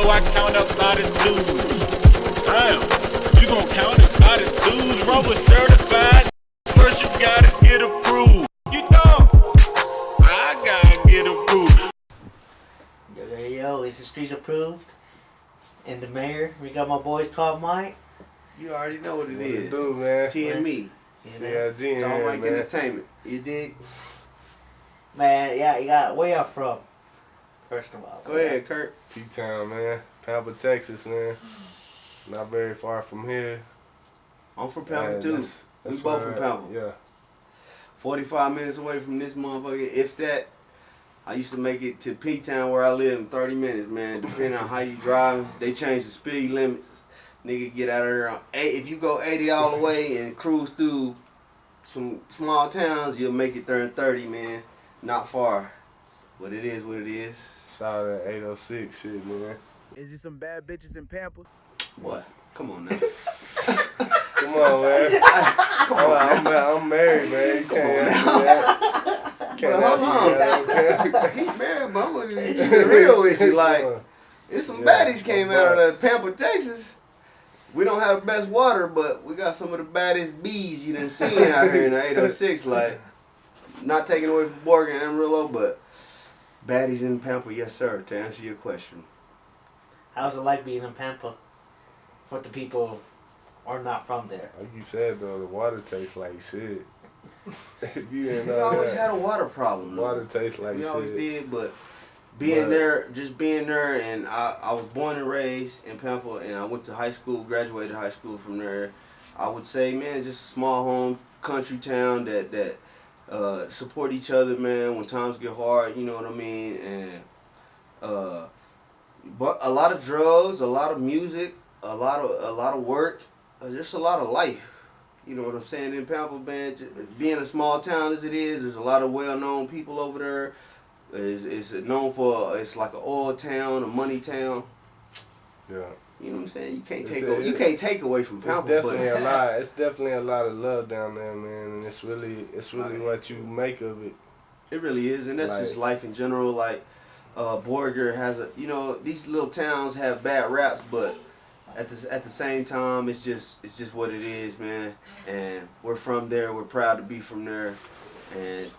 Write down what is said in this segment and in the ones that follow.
know I count up by the twos. Damn, you gon' count it by the twos. Rover certified. First you gotta get approved. You know, I gotta get approved. Yo, is the streets approved? And the mayor, we got my boys 12 Mike. You already know what it is. Do, man. T and me. CLG in Tall here, Mike man. Entertainment. You dig? Man, yeah, you got where y'all from? First of all. Go ahead, Kurt. P-Town, man. Pampa, Texas, man. Not very far from here. I'm from Pampa too. We both from Pampa. Yeah. 45 minutes away from this motherfucker. If that, I used to make it to P-Town where I live in 30 minutes, man. Depending on how you drive, they change the speed limit. Nigga get out of there on 8. If you go 80 all the way and cruise through some small towns, you'll make it there in 30, man. Not far. But it is what it is. Solid 806 shit, man. Is there some bad bitches in Pampa? What? Come on now. Come on, man. Come on, man. I'm married, man. You can't ask me that. Can't ask me that. He married, but I'm looking at you real with you. Like, it's some baddies came out of Pampa, Texas. We don't have the best water, but we got some of the baddest bees you done seen out here in the 806. Like, not taking away from Morgan and Amarillo, but baddies in Pampa, yes sir, to answer your question. How's it like being in Pampa? For the people who are not from there. Like you said, though, the water tastes like shit. You didn't know We always that. had a water problem. Water tastes like We shit. always did, but being there, and I was born and raised in Pampa, and I went to high school, graduated high school from there. I would say, man, it's just a small home, country town that support each other, man, when times get hard, you know what I mean? And but a lot of drugs, a lot of music, a lot of work, just a lot of life. You know what I'm saying? In Pampa, man, being a small town as it is, there's a lot of well-known people over there. It's known for, it's like an oil town, a money town. Yeah. You know what I'm saying? You can't take away from Pampa. It's definitely a lot of love down there, man, and it's really what you make of it. It really is, and that's like, just life in general. Like Borger has these little towns have bad raps, but at the same time, it's just what it is, man. And we're from there. We're proud to be from there, and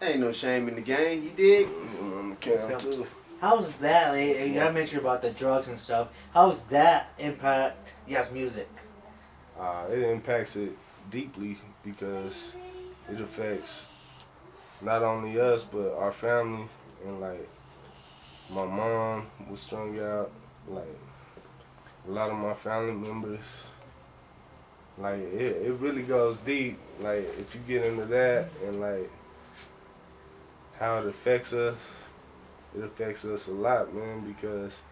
ain't no shame in the game. You dig? How's that? You gotta mention about the drugs and stuff. How's that impact y'all's music? It impacts it deeply because it affects not only us but our family, and like my mom was strung out, like a lot of my family members. Like it really goes deep. Like if you get into that and like how it affects us a lot, man, because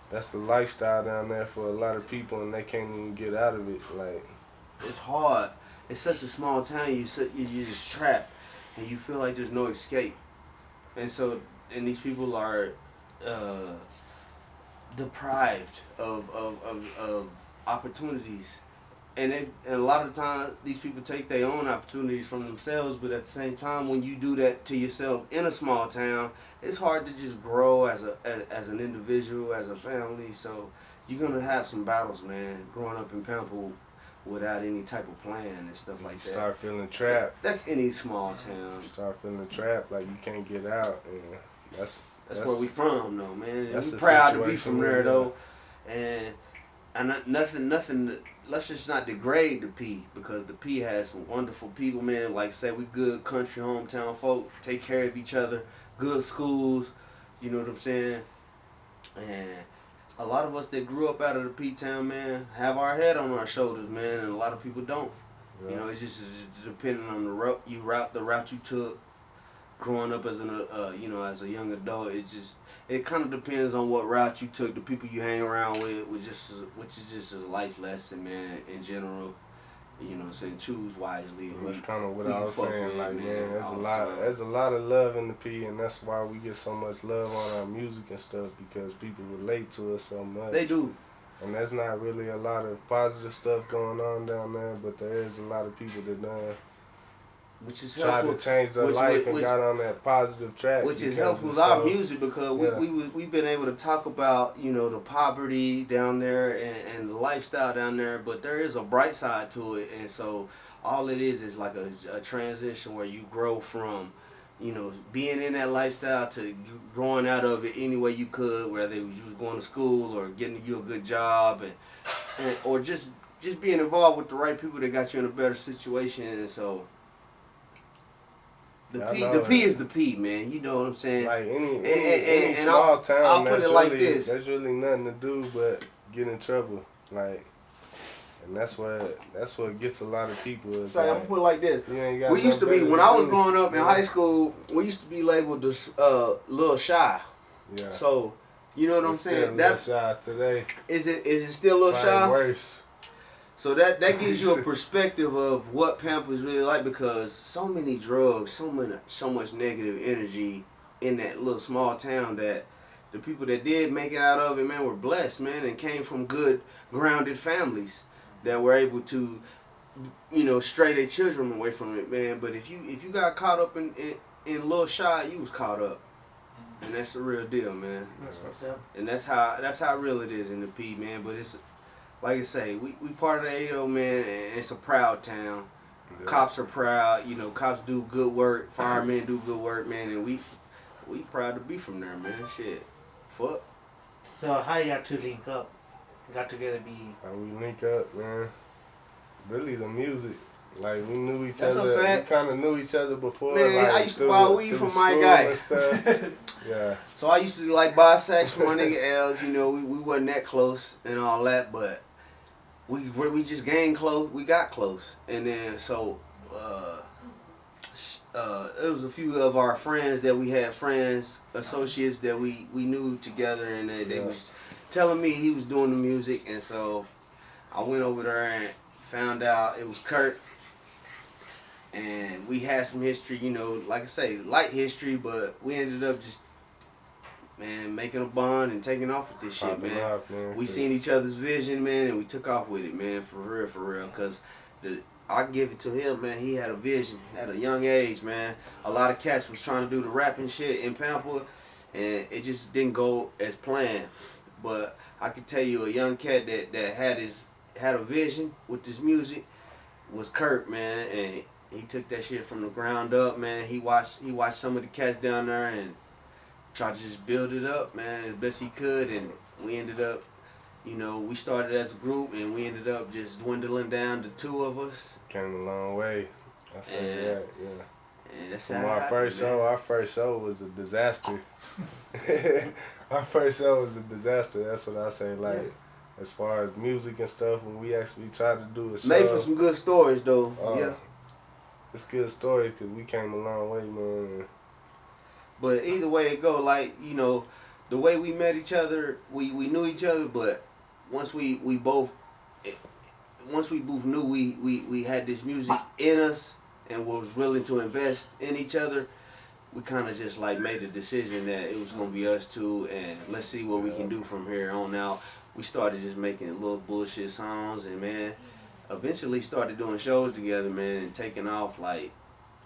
that's the lifestyle down there for a lot of people, and they can't even get out of it. Like, it's hard. It's such a small town. You just trapped, and you feel like there's no escape. And these people are deprived of opportunities. And a lot of times, these people take their own opportunities from themselves, but at the same time, when you do that to yourself in a small town, it's hard to just grow as an individual, as a family. So you're going to have some battles, man, growing up in Pampa without any type of plan and stuff like that. Start feeling trapped. That's any small town. Start feeling trapped, like you can't get out. And that's where we from, though, man. And that's we proud to be situation from there, though. And nothing. Let's just not degrade the P, because the P has some wonderful people, man. Like say, we good country hometown folk, take care of each other, good schools, you know what I'm saying? And a lot of us that grew up out of the P-town, man, have our head on our shoulders, man, and a lot of people don't. Yeah. You know, it's just depending on the route you took. Growing up as as a young adult, it kind of depends on what route you took, the people you hang around with, which is just a life lesson, man. In general, you know, saying choose wisely. That's kind of what I was saying. Like, man, there's a lot of love in the P, and that's why we get so much love on our music and stuff, because people relate to us so much. They do. And there's not really a lot of positive stuff going on down there, but there is a lot of people that which is tried helpful. to change their life and got on that positive track. Which is because helpful it's with our so- music because we've been able to talk about, you know, the poverty down there and the lifestyle down there, but there is a bright side to it, and so all it is like a transition where you grow from, you know, being in that lifestyle to growing out of it any way you could, whether you was going to school or getting you a good job and or just being involved with the right people that got you in a better situation. And so the P is the P, man. You know what I'm saying? Like any small town, I'll put it like this. There's really nothing to do but get in trouble. Like, and that's what gets a lot of people. So I'm gonna put it like this. We used to be, when I was growing up in high school, we used to be labeled this little shy. Yeah. So you know what I'm saying? That's shy today. Is it still a little shy? Worse. So that gives you a perspective of what Pampa is really like, because so many drugs, so much negative energy in that little small town, that the people that did make it out of it, man, were blessed, man, and came from good, grounded families that were able to, you know, stray their children away from it, man. But if you got caught up in little shy, you was caught up, and that's the real deal, man. That's what's up. And that's how real it is in the P, man. But it's like I say, we part of the 80, man, and it's a proud town. Yeah. Cops are proud, you know. Cops do good work. Firemen do good work, man, and we proud to be from there, man. Shit, fuck. So how y'all two link up? Got together, How we link up, man. Really, the music. Like, we knew each That's other. a fact. We kind of knew each other before. Man, like, I used to buy weed from my guy. And stuff. Yeah. So I used to like buy sacks from my nigga Els. You know, we wasn't that close and all that, but we just gained close. We got close, and then so it was a few of our friends that we had associates that we knew together, and they was telling me he was doing the music, and so I went over there and found out it was Kurt, and we had some history, you know, like I say, light history, but we ended up just, man, making a bond and taking off with this shit, man. We seen each other's vision, man, and we took off with it, man, for real, because I give it to him, man. He had a vision at a young age, man. A lot of cats was trying to do the rapping shit in Pampa, and it just didn't go as planned. But I can tell you, a young cat that had a vision with this music was Kurt, man, and he took that shit from the ground up, man. He watched some of the cats down there and tried to just build it up, man, as best he could, and we ended up, you know, we started as a group, and we ended up just dwindling down to two of us. Came a long way. I say that, yeah. And that's From how our first show was a disaster. Our first show was a disaster. That's what I say. Like, as far as music and stuff, when we actually tried to do a show. Made for some good stories, though. Yeah. It's good stories because we came a long way, man. But either way it go, like, you know, the way we met each other, we knew each other, but once we both knew we had this music in us and was willing to invest in each other, we kind of just like made the decision that it was gonna be us two, and let's see what we can do from here on out. We started just making little bullshit songs, and man, eventually started doing shows together, man, and taking off, like,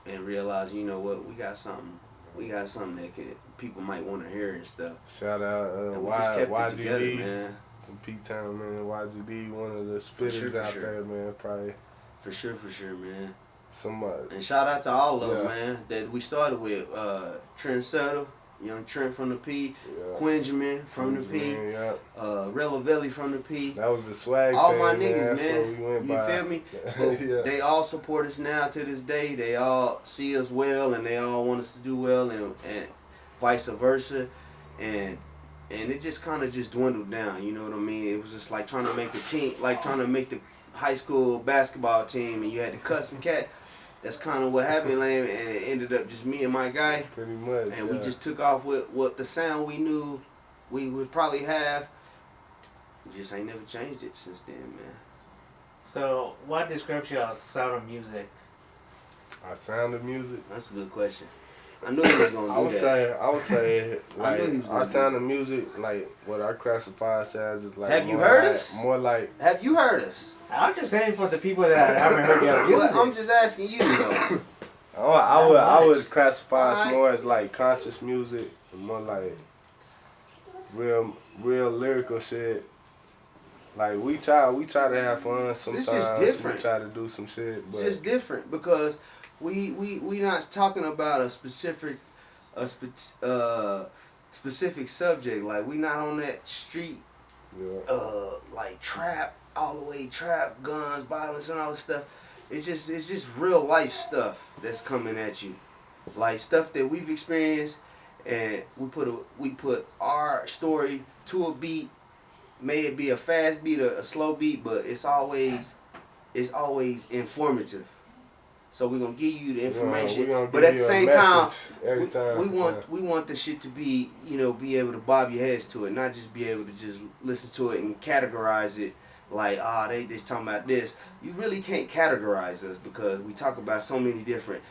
and realizing, you know what, we got something that people might want to hear and stuff. Shout out YGD, man. From P-Town, man. YGD, one of the spitters out there, man. Probably. For sure, man. Somebody. And shout out to all of them, man, that we started with. Trent Settle, Young Trent from the P, Quinjamin from the P, Relavelli from the P. That was the swag all team, my niggas, man. We went by. Feel me? They all support us now to this day. They all see us well, and they all want us to do well, and vice versa. And it just kind of just dwindled down, you know what I mean? It was just like trying to make the team, like trying to make the high school basketball team, and you had to cut some cat. That's kind of what happened, and it ended up just me and my guy. Pretty much. And we just took off with what the sound we knew we would probably have. We just ain't never changed it since then, man. So, what describes your sound of music? Our sound of music? That's a good question. I knew he was gonna do that. I would say, like, our sound of music, like, what I classify as is like. Have you heard us? More like. Have you heard us? I'm just saying for the people that haven't heard your music. I'm just asking you, though. I would classify us Alright. more as like conscious music, and more like real lyrical shit. Like we try to have fun sometimes. This is different. We try to do some shit, It's but just different because we not talking about a specific specific subject. Like we not on that street like trap all the way, trap, guns, violence, and all this stuff. It's just real life stuff that's coming at you, like stuff that we've experienced, and we put our story to a beat. May it be a fast beat or a slow beat, but it's always informative. So we're gonna give you the information, we but at the same time, every time, we want the shit to be, be able to bob your heads to it, not just be able to just listen to it and categorize it like, they just talking about this. You really can't categorize us because we talk about so many different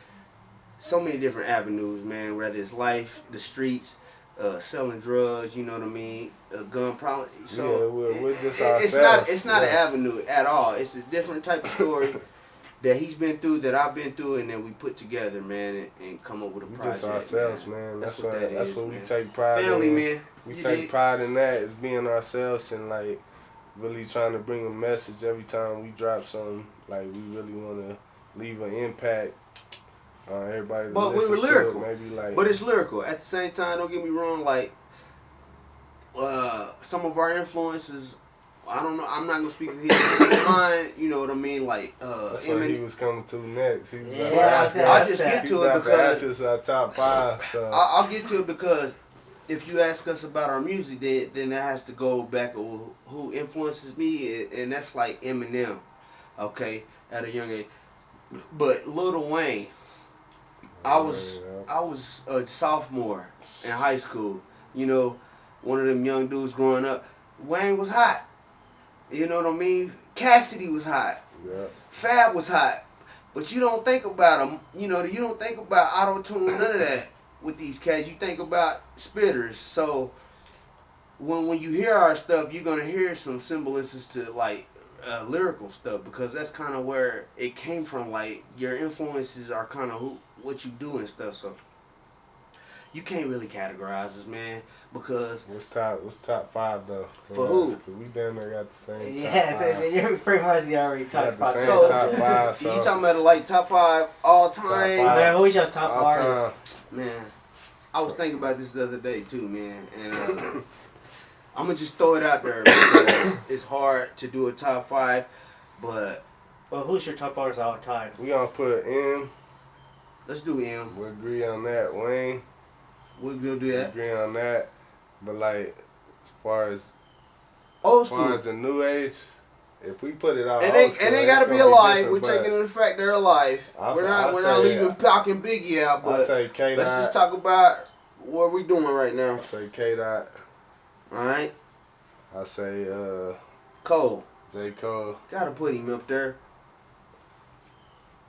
avenues, man. Whether it's life, the streets, selling drugs, you know what I mean, gun problem. So we're just ourselves. It's not an avenue at all. It's a different type of story that he's been through, that I've been through, and then we put together, man, and come up with a project. We just ourselves, man. That's what man. we take pride Family, in. man. We take pride in that, is being ourselves and like really trying to bring a message every time we drop something. Like we really want to leave an impact on everybody. But we were lyrical. Maybe like. But it's lyrical. At the same time, don't get me wrong. Like some of our influences, I don't know. I'm not gonna speak for his mind. You know what I mean? Like that's what he was coming to next. He was I'll just get to it because it's our top 5. So I'll get to it because if you ask us about our music, then that has to go back to who influences me, and that's like Eminem. Okay, at a young age. But Lil Wayne, I was a sophomore in high school. You know, one of them young dudes growing up. Wayne was hot. You know what I mean? Cassidy was hot. Yeah. Fab was hot. But you don't think about them. You know, you don't think about auto-tune, none of that with these cats. You think about spitters. So when you hear our stuff, you're going to hear some semblances to like lyrical stuff, because that's kind of where it came from. Like your influences are kind of what you do and stuff. So you can't really categorize us, man, because what's top 5 though? For who? Cause we damn near got the same. Yeah, so you're pretty much already top 5. So, top 5. So you talking about like top 5 all time? Top 5. Man, who's your top all artist? Man, I was thinking about this the other day too, man, and I'm gonna just throw it out there because it's hard to do a top 5, but Well, who's your top artist all time? We gonna put M. let's do M. We agree on that. Wayne. We're gonna do We that. agree on that. But like, as far as Old the new age, if we put it out, and they gotta be alive. We're taking the fact they're alive. We're not leaving Pac and Biggie out, but I say K. let's just talk about what we're doing right now. I say K. Dot. All right, I say Cole. J. Cole. Gotta put him up there.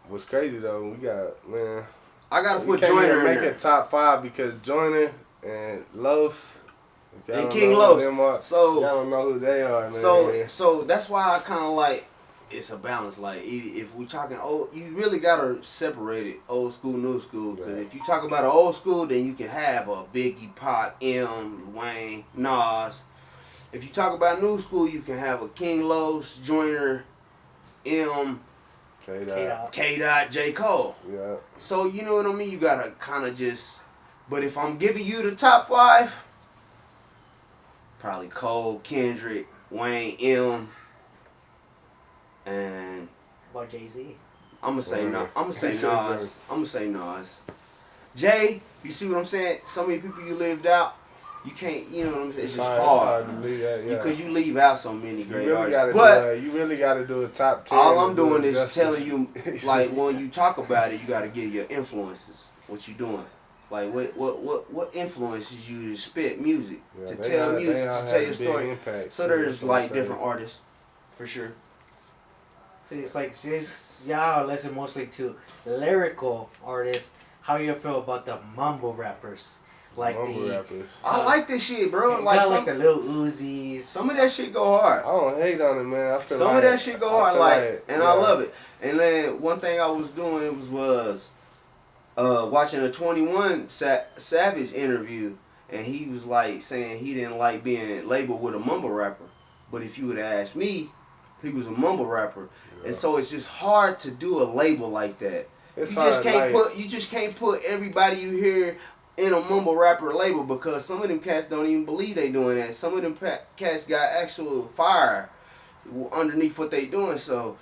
What's crazy though, we got, man. I gotta We put can't Joyner even in make there. it top 5 because Joyner and Los. If y'all And don't King know Los. who them are, So- y'all don't know who they are, man. So that's why I kind of like it's a balance. Like if we talking old, you really gotta separate it, old school, new school. Because Right. if you talk about an old school, then you can have a Biggie, Pac, M, Wayne, Nas. If you talk about new school, you can have a King Los, Joyner, M, K. Dot. K. Dot, J. Cole. Yeah. So you know what I mean. You gotta kind of just. But if I'm giving you the top 5, probably Cole, Kendrick, Wayne, M, and About Jay-Z. I'm gonna say no. I'm gonna say He said Nas. Jay. I'm gonna say Nas. Jay, you see what I'm saying? So many people you lived out. You can't. You know what I'm saying? It's just hard. to leave that, yeah. Because you leave out so many You great really artists. gotta But you really gotta do a top 10. all I'm to do doing it is justice. telling you, like when you talk about it, you gotta give your influences. What you doing? Like what influences you to spit music, Yeah, to they tell all- music, they all to have tell a your big story. impact, So there's that's what I'm like saying. different artists, for sure. So it's like, y'all listen mostly to lyrical artists. How do you feel about the mumble rappers? Like Mumble the, rappers. I like this shit, bro. like Like the little Uzis. some of that shit go hard. I don't hate on it, man. I feel Some like, of that shit go I hard, feel like, and I yeah. love it. And then one thing I was doing was watching a 21 Savage interview, and he was like saying he didn't like being labeled with a mumble rapper. But if you would ask me, he was a mumble rapper, and so it's just hard to do a label like that. It's You just hard, can't like- you just can't put everybody you hear in a mumble rapper label, because some of them cats don't even believe they doing that. Some of them cats got actual fire underneath what they doing. So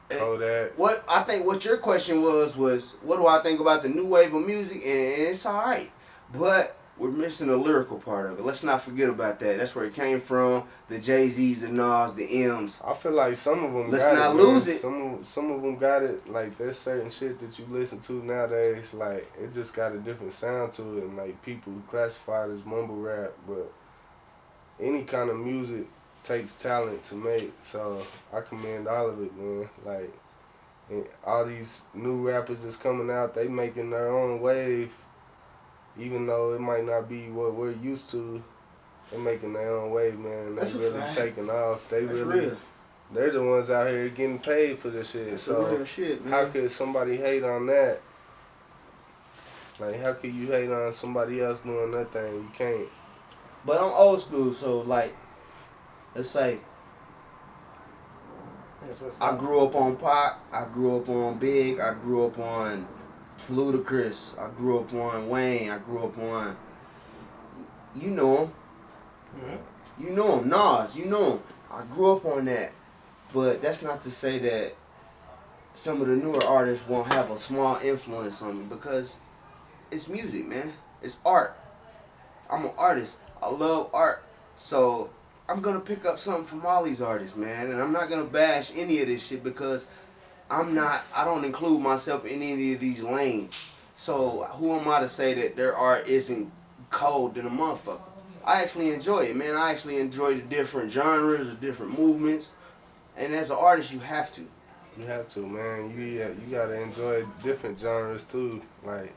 Kodak. what I think what your question was what do I think about the new wave of music, and it's alright, but we're missing the lyrical part of it. Let's not forget about that. That's where it came from. The Jay-Z's, the Nas, the M's. I feel like some of them Let's got not it, man. lose it. Some of them got it. Like, there's certain shit that you listen to nowadays, like, it just got a different sound to it. And, like, people who classify it as mumble rap, but any kind of music takes talent to make. So I commend all of it, man. Like, and all these new rappers that's coming out, they making their own wave. Even though it might not be what we're used to, they're making their own way, man. They That's a really fact. taking off. They That's really, real. they're the ones out here getting paid for this shit. That's So some real shit, man. how could somebody hate on that? Like, how could you hate on somebody else doing that thing? You can't. But I'm old school, so like, let's say That's what's I up. grew up on Pac, I grew up on Big, I grew up on Ludacris, I grew up on Wayne, I grew up on, you know him, Mhm. you know him, Nas, you know him. I grew up on that, but that's not to say that some of the newer artists won't have a small influence on me, because it's music, man. It's art. I'm an artist. I love art. So I'm gonna pick up something from all these artists, man. And I'm not gonna bash any of this shit, because I don't include myself in any of these lanes. So who am I to say that their art isn't cold than a motherfucker? I actually enjoy it, man. I actually enjoy the different genres, the different movements. And as an artist, you have to. You have to, man. You gotta enjoy different genres too. Like,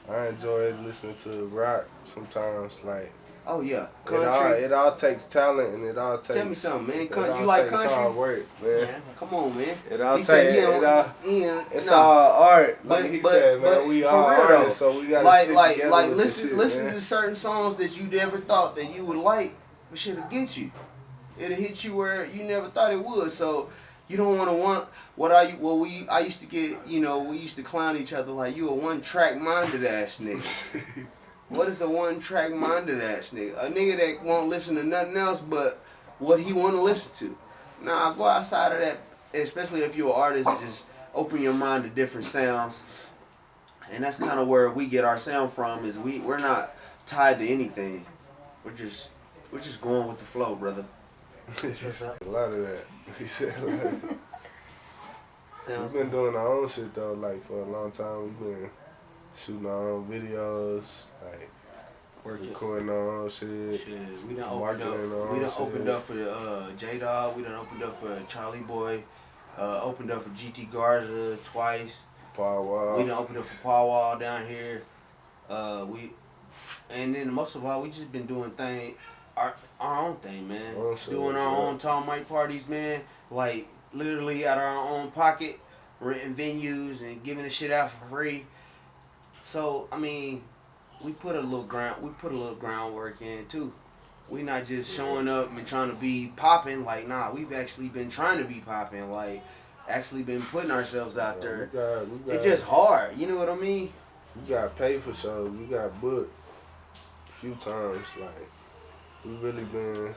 I enjoy listening to rock sometimes. Like, Oh yeah, it all takes talent, and it all takes. Tell me something, man. it all You like takes country? hard work, man. Yeah. Come on, man. It all He said, takes. It's no. all art. Like But- he but- said, man. but We for all real, artists, though, so we gotta stick together with this shit, listen man. to certain songs that you never thought that you would like, but shit'll get you. It'll hit you where you never thought it would. So you don't want I used to get, we used to clown each other like, you a one track minded ass nigga. What is a one track minded ass nigga? A nigga that won't listen to nothing else but what he want to listen to. Nah, go outside of that, especially if you're an artist, just open your mind to different sounds. And that's kind of where we get our sound from, is we're not tied to anything. We're just going with the flow, brother. That's what's up. A lot of that. He said, like, Sounds we've been good. doing our own shit though. Like, for a long time, we've been shooting our own videos, like recording our own shit. Shit, we done Marketing opened our up. We own done shit. opened up for J Dog. We done opened up for Charlie Boy. Opened up for GT Garza twice. Power Wall. We done opened up for Paul Wall down here. And then most of all, we just been doing our own thing, man. Own shit, Doing our own Tom Mike parties, man. Like literally out of our own pocket, renting venues and giving the shit out for free. So I mean, we put a little groundwork in too. We not just showing up and trying to be popping. Like, nah, we've actually been trying to be popping. Like, actually been putting ourselves out there. We got, It's just hard. You know what I mean? we got paid for shows. We got booked a few times. Like, we really been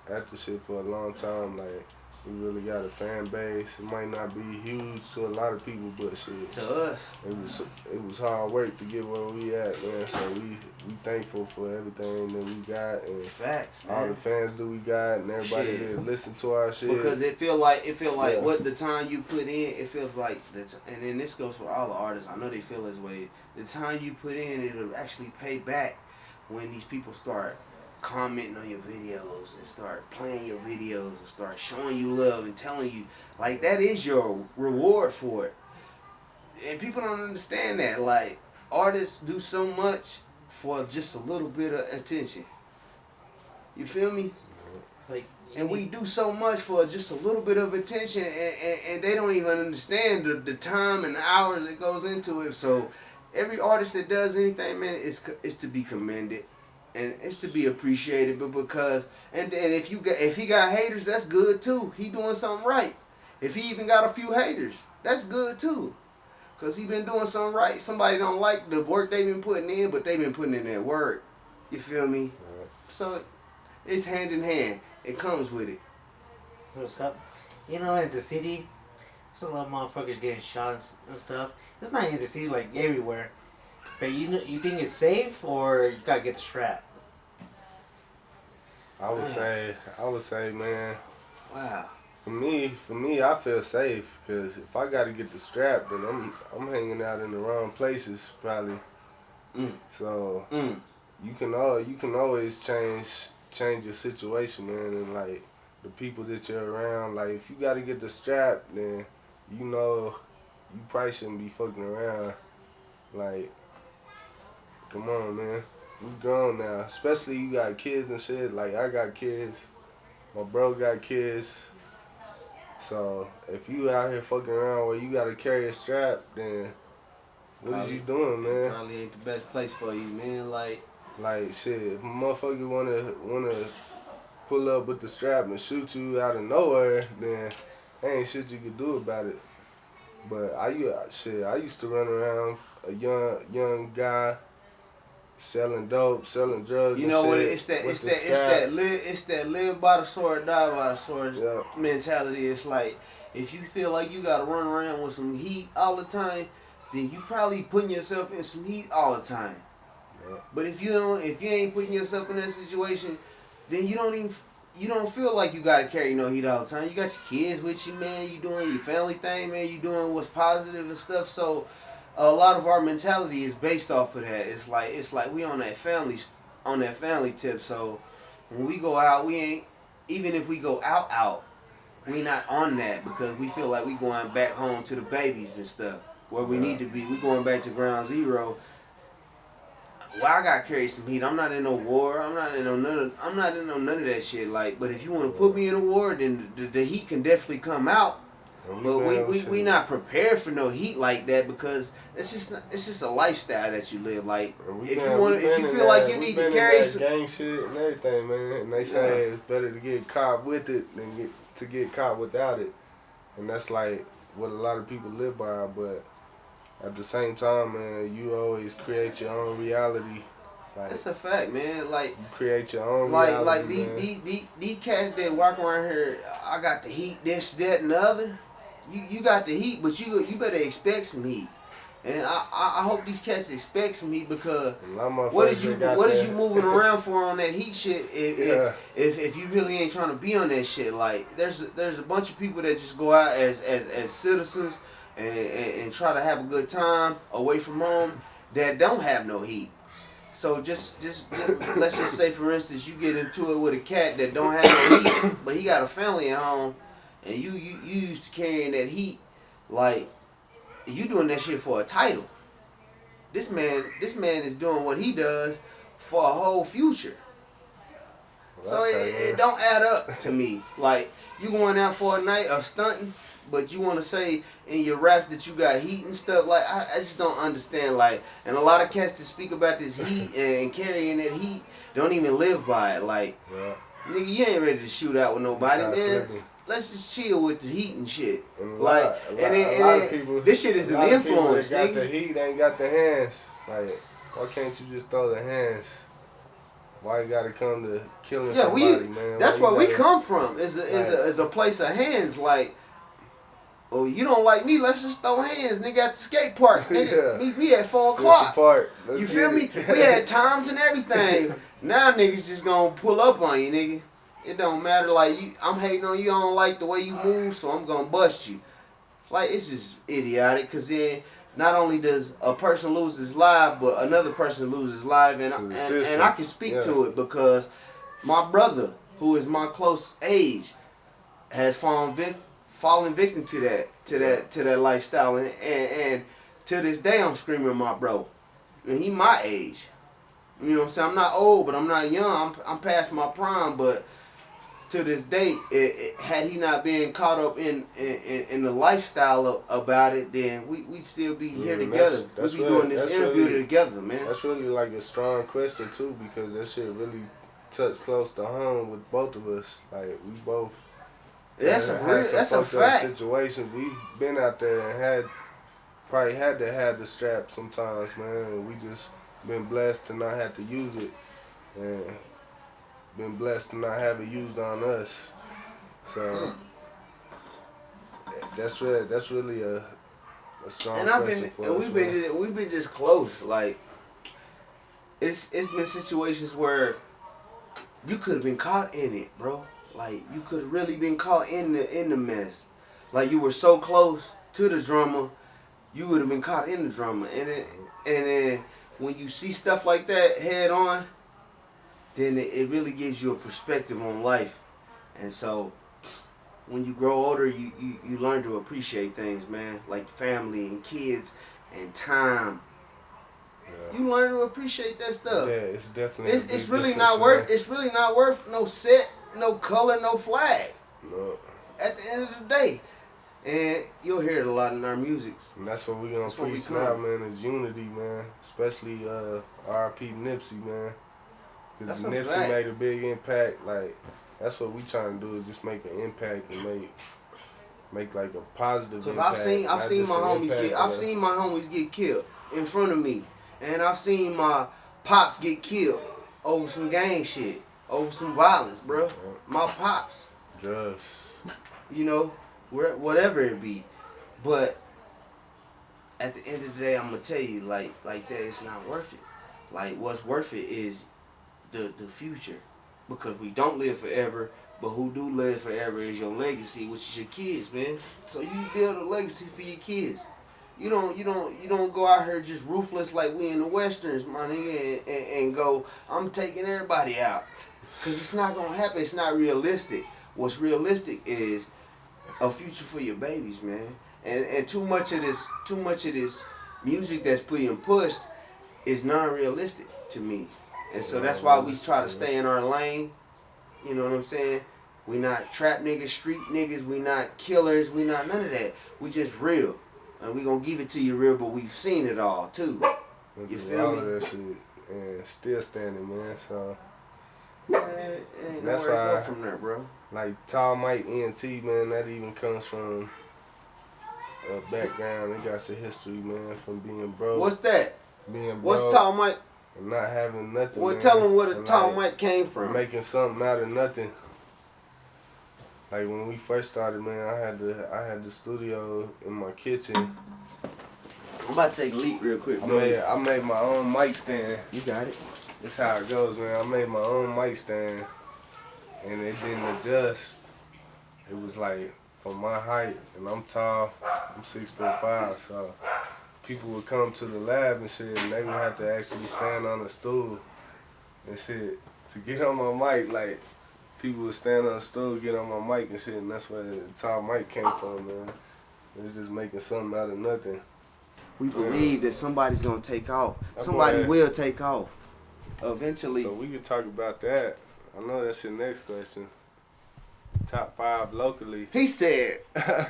at the shit for a long time. Like, we really got a fan base. It might not be huge to a lot of people, but shit, To us. it was hard work to get where we at, man. So we thankful for everything that we got, and Facts, all the man. fans that we got, and everybody Shit. that listen to our shit. Because it feel like Yeah. what the time you put in, it feels like and then this goes for all the artists. I know they feel this way. The time you put in, it'll actually pay back when these people start commenting on your videos and start playing your videos and start showing you love and telling you, like, that is your reward for it. And people don't understand that. Like, artists do so much for just a little bit of attention. You feel me? It's like And we do so much for just a little bit of attention, and they don't even understand the time and the hours that goes into it. So every artist that does anything, man, is to be commended, and it's to be appreciated. But because and if he got haters, that's good too. He doing something right. If he even got a few haters, that's good too. Cause he been doing something right. Somebody don't like the work they been putting in, but they been putting in their work. You feel me? Right. So it's hand in hand. It comes with it. What's up? You know, in the city, there's a lot of motherfuckers getting shot and stuff. It's not in the city, like everywhere. But you think it's safe, or you gotta get the strap? I would say, man. Wow. For me, I feel safe because if I gotta get the strap, then I'm hanging out in the wrong places probably. So you can always change your situation, man, and like the people that you're around. Like if you gotta get the strap, then you probably shouldn't be fucking around. Like, come on, man, we grown now. Especially you got kids and shit. Like I got kids, my bro got kids. So if you out here fucking around where you gotta carry a strap, then what is you doing, man? Probably ain't the best place for you, man. Like shit, if a motherfucker wanna pull up with the strap and shoot you out of nowhere, then ain't shit you can do about it. But I used to run around a young guy selling dope, selling drugs. You know and what? shit It's that live by the sword, die by the sword Yeah. mentality. It's like if you feel like you gotta run around with some heat all the time, then you probably putting yourself in some heat all the time. Yeah. But if you ain't putting yourself in that situation, then you don't feel like you gotta carry no heat all the time. You got your kids with you, man. You doing your family thing, man. You doing what's positive and stuff. So a lot of our mentality is based off of that. It's like we on that family tip. So when we go out, we ain't, even if we go out, we not on that because we feel like we going back home to the babies and stuff where we need to be. We going back to ground zero. Well, I got to carry some heat. I'm not in no war. I'm not in no none of that shit. Like, but if you want to put me in a war, then the heat can definitely come out. But we not prepared for no heat like that because it's just a lifestyle that you live. Like if you feel like you need to carry some gang shit and everything, man, and they say it's better to get caught with it than get caught without it, and that's like what a lot of people live by. But at the same time, man, you always create your own reality. Like, that's a fact, man. Like you create your own reality. Like man. these cats that walk around here, I got the heat, this, that, and the other. You got the heat, but you better expect some heat. And I hope these cats expect some heat because what is you moving around for on that heat shit if you really ain't trying to be on that shit. Like there's a bunch of people that just go out as citizens and try to have a good time away from home that don't have no heat. So just let's just say for instance you get into it with a cat that don't have no heat, but he got a family at home. And you used to carrying that heat, like you doing that shit for a title. This man is doing what he does for a whole future. Well, so it don't add up to me. Like you going out for a night of stunting, but you want to say in your raps that you got heat and stuff. Like I just don't understand. Like, and a lot of cats that speak about this heat and carrying that heat don't even live by it. Like, nigga, you ain't ready to shoot out with nobody, man. Let's just chill with the heat and shit. And a lot of people, this shit is an influence, nigga. Got nigga. the heat, ain't got the hands. Like, why can't you just throw the hands? Why you gotta come to killing somebody, man? That's where we come from. Is a place of hands. Like, oh, you don't like me? Let's just throw hands, nigga, at the skate park. Nigga, meet me at 4 o'clock. You feel me? We had times and everything. Now niggas just gonna pull up on you, nigga. It don't matter, like, I'm hating on you, I don't like the way you move, so I'm gonna bust you. Like, it's just idiotic, because then not only does a person lose his life, but another person loses his life, and I can speak to it, because my brother, who is my close age, has fallen victim to that lifestyle, and to this day I'm screaming my bro, and he my age. You know what I'm saying? I'm not old, but I'm not young, I'm past my prime, but to this day, had he not been caught up in the lifestyle about it, then we'd still be here together. We'd be doing this interview together, man. That's really like a strong question too, because that shit really touched close to home with both of us. Like we both. That's a fact. Situations we've been out there and probably had to have the strap sometimes, man. And we just been blessed to not have to use it, and been blessed to not have it used on us. So that's really a strong question for us. We've been just close. Like it's been situations where you could have been caught in it, bro. Like you could have really been caught in the mess. Like you were so close to the drama, you would have been caught in the drama. And then when you see stuff like that head on, then it really gives you a perspective on life. And so when you grow older, you learn to appreciate things, man, like family and kids and time. Yeah. You learn to appreciate that stuff. Yeah, it's definitely. It's really not worth. It's really not worth no set, no color, no flag. No. At the end of the day, and you'll hear it a lot in our music. And that's what we're gonna preach now, man. Is unity, man. Especially R.P. Nipsey, man. Because Nipsey made a big impact. Like that's what we trying to do, is just make an impact and make like a positive impact. Because I've seen my homies get killed in front of me, and I've seen my pops get killed over some gang shit, over some violence, bro. My pops, drugs, you know, whatever it be. But at the end of the day, I'm gonna tell you, like that, it's not worth it. Like what's worth it is the future, because we don't live forever, but who do live forever is your legacy, which is your kids, man. So you build a legacy for your kids. You don't go out here just ruthless like we in the westerns, my nigga, and go, I'm taking everybody out, because it's not gonna happen. It's not realistic. What's realistic is a future for your babies, man. And too much of this music that's being pushed is non-realistic to me. And so that's why we try to stay in our lane. You know what I'm saying? We not trap niggas, street niggas. We not killers. We not none of that. We just real. And we gonna give it to you real, but we've seen it all too. You feel me? That shit and still standing, man. So that's why I go from there, bro. Like Tall Mike ENT, man, that even comes from a background. It got some history, man, from being broke. What's that? Being broke. What's Tall Mike? And not having nothing. Well, man. tell them where the Tall Mike came from. Making something out of nothing. Like when we first started, man, I had the studio in my kitchen. I'm about to take a leap real quick, bro. I made my own mic stand. You got it. That's how it goes, man. I made my own mic stand, and it didn't adjust. It was like from my height, and I'm tall. I'm 6'5", so people would come to the lab and shit, and they would have to actually stand on a stool and shit to get on my mic. Like people would stand on a stool, get on my mic and shit, and that's where the Tall Mic came from, man. It was just making something out of nothing. We believe that somebody's gonna take off. Somebody will take off eventually. So we can talk about that. I know that's your next question. Top 5 locally. He said. No,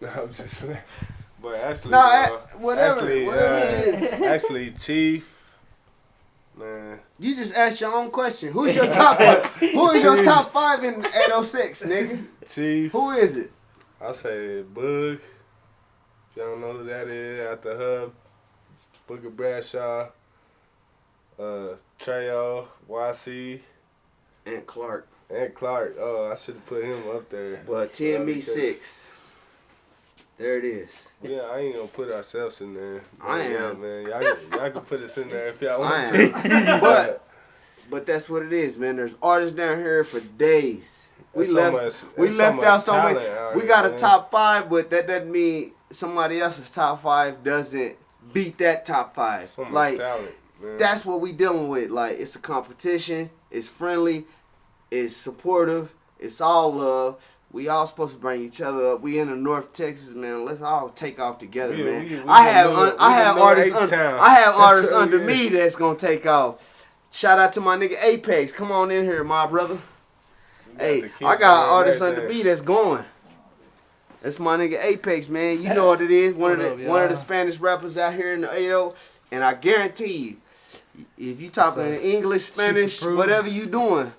I'm just saying. But actually, whatever it is. Actually, Chief, man. You just asked your own question. Who's your top 5? Who is your top 5 in 806, nigga? Chief. Who is it? I say Boog. If y'all don't know who that is, at the Hub. Booker Bradshaw. Treo, YC. And Clark. Oh, I should have put him up there. But 10 me 6. There it is. Yeah, I ain't gonna put ourselves in there. I am. Yeah, man. Y'all can put us in there if y'all want to. But that's what it is, man. There's artists down here for days. We left out so many. We got a top 5, but that doesn't mean somebody else's top 5 doesn't beat that top 5. So much like talent, man. That's what we dealing with. Like it's a competition. It's friendly. It's supportive. It's all love. We all supposed to bring each other up. We in the North Texas, man. Let's all take off together, man. I have artists under me that's gonna take off. Shout out to my nigga Apex. Come on in here, my brother. Hey, the kids I got and artists under everything. me that's going. That's my nigga Apex, man. You know what it is. One of the Spanish rappers out here in the AO. And I guarantee you, if you talking English, Spanish, whatever you doing,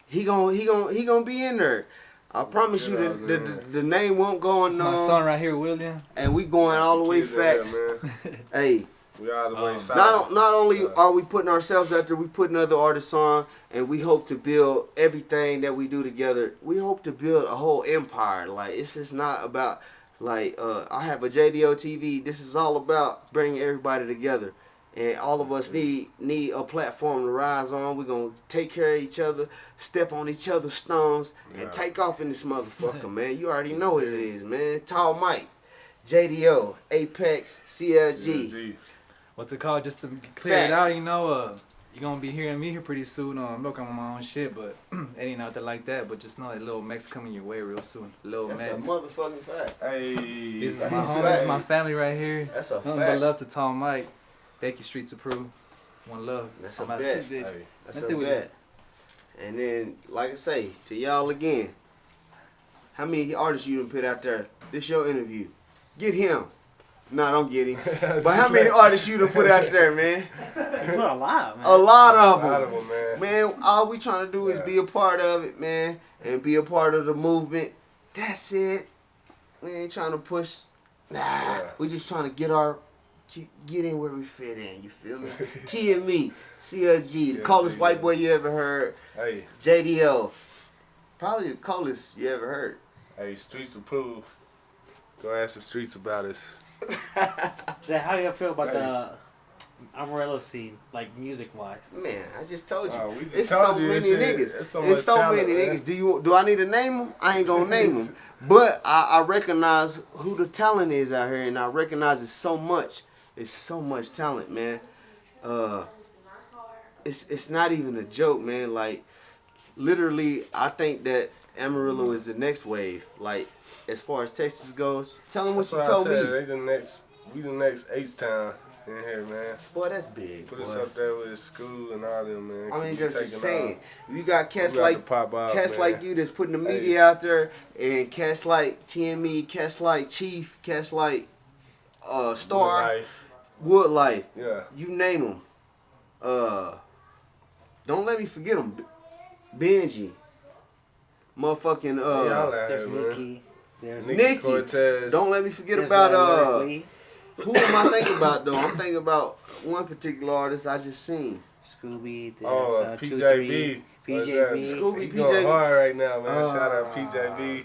he gonna be in there. I promise you, the name won't go on. My son right here, William. And we going all the way facts. Hey. We all the way solid. Not only are we putting ourselves out there, we putting other artists on, and we hope to build everything that we do together. We hope to build a whole empire. Like, it's just not about, like, I have a JDO TV. This is all about bringing everybody together. And all of us need a platform to rise on. We're going to take care of each other, step on each other's stones, and take off in this motherfucker, man. You already know what it is, man. Tall Mike, JDO, Apex, CLG. What's it called? Just to clear it out, you know, you're going to be hearing me here pretty soon. I'm working on my own shit, but it ain't nothing like that. But just know that Lil Max coming your way real soon. Lil Max. That's a motherfucking fact. Hey. This is my home. This is my family right here. That's a Nothing fact. but love to Tall Mike. Thank you, Streets Approved. One love. That's a bet. That's a bet. And then, like I say, to y'all again, how many artists you done put out there? This your interview. Get him. No, don't get him. But how many artists you done put out there, man? You put a lot, man. A lot of A lot of them. them, man. Man, all we trying to do is be a part of it, man, and be a part of the movement. That's it. We ain't trying to push. Nah, we just trying to get in where we fit in. You feel me? T and me, CLG, the coldest white boy you ever heard. Hey. JDO, probably the coldest you ever heard. Hey, Streets Approved. Go ask the streets about us. Zach, how you feel about the Amarillo scene, like music-wise? Man, I just told you. We just It's told so you many shit. niggas. It's so It's so much many talent, niggas. Do I need to name them? I ain't gonna name them. But I recognize who the talent is out here, and I recognize it's so much. It's so much talent, man. It's not even a joke, man. Like, literally, I think that Amarillo is the next wave. Like, as far as Texas goes, tell them what you told me. We the next H-Town in here, man. Boy, that's big. Put us up there with the school and all them, man. I mean, Keep just saying, you got cats We got to pop out, cats man. like you that's putting the media out there, and cats like TME, cats like Chief, cats like Star, Wood Life. Yeah. You name them. Don't let me forget them. Benji. Motherfucking There's Nikki. There's Nikki. Cortez. Don't let me forget there's about Lee, who am I thinking about though? I'm thinking about one particular artist I just seen. Scooby. There's PJB. PJB. Scooby, He PJB. going hard right now, man. Shout out PJB.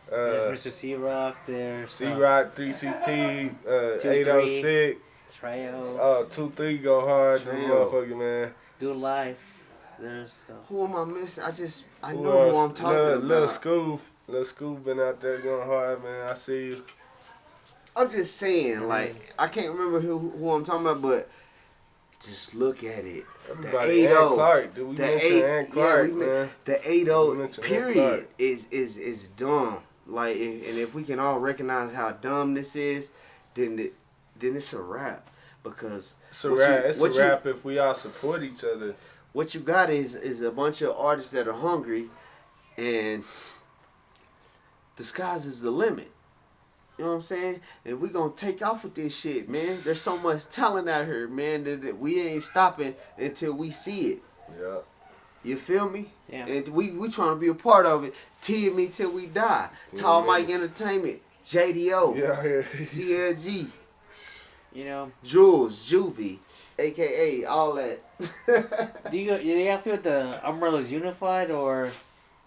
There's Mr. C-Rock. There's C-Rock, 3CP, 2-3. 806. Trail. 2-3 go hard. Trail. Motherfucker, man. Do Life. There's Who am I missing? I Who know who else? I'm talking Lil about. Scoob. Lil Scoob been out there going hard, man. I see you. I'm just saying, like, I can't remember who I'm talking about, but just look at it. Everybody, Ann Clark. Did we mention Ann Clark, man? The We 8-0 mentioned Ann period Clark. is dumb. Like, and if we can all recognize how dumb this is, then it's a wrap. Because It's a wrap. It's a wrap if we all support each other. what you got is a bunch of artists that are hungry, and the skies is the limit. You know what I'm saying? And we gonna take off with this shit, man. There's so much talent out here, man, that we ain't stopping until we see it. Yeah. You feel me? Yeah. And we trying to be a part of it. T and me till we die. Tall Mike Entertainment, JDO, Yeah, here. CLG, You know, Jules, Juvie, AKA all that. do you feel the Amarillo's unified, or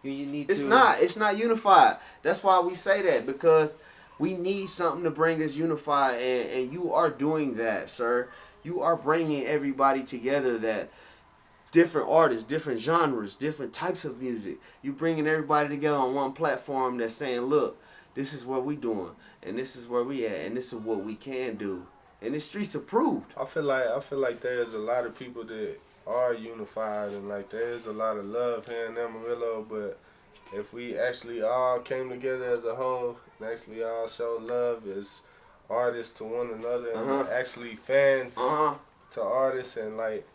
you need to? It's not unified. That's why we say that, because we need something to bring us unified, and you are doing that, sir. You are bringing everybody together, that different artists, different genres, different types of music. You bringing everybody together on one platform that's saying, look, this is what we doing, and this is where we at, and this is what we can do. And the streets approved. I feel like there's a lot of people that are unified, and like there's a lot of love here in Amarillo, but if we actually all came together as a whole and actually all showed love as artists to one another and actually fans to artists, and like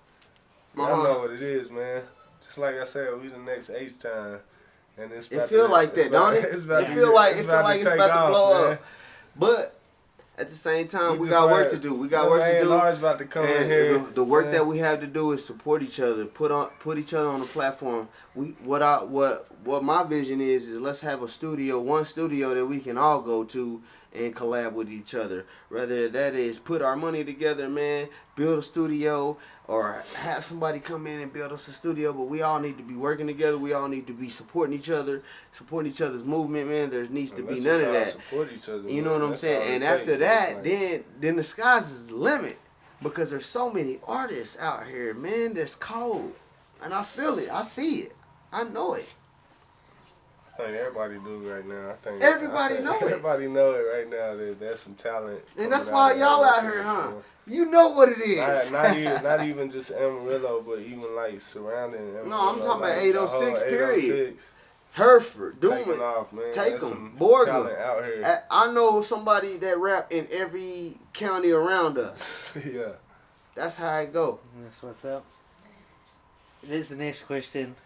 y'all know what it is, man. Just like I said, we the next H-Town. And it's It feel like that, don't it? It feel like it's about to blow up. But at the same time, we got work to do. We got work to do. About to come in here. The work that we have to do is support each other, put each other on the platform. What my vision is let's have one studio that we can all go to and collab with each other. Whether that is put our money together, man, build a studio, or have somebody come in and build us a studio. But we all need to be working together. We all need to be supporting each other's movement, man. There needs to be none of that. Support each other, you know what I'm saying? And after that, then the sky's is the limit, because there's so many artists out here, man, that's cold, and I feel it. I see it. I know it. I think everybody do right now. Everybody know it. Everybody know it right now. That there's some talent. And that's why y'all out here, huh? You know what it is. Not even just Amarillo, but even like surrounding Amarillo. No, I'm talking about 806, period. 806. Hereford, Taking off, man. Take There's them, some talent out here. I know somebody that rap in every county around us. Yeah. That's how it go. That's what's up. This is the next question.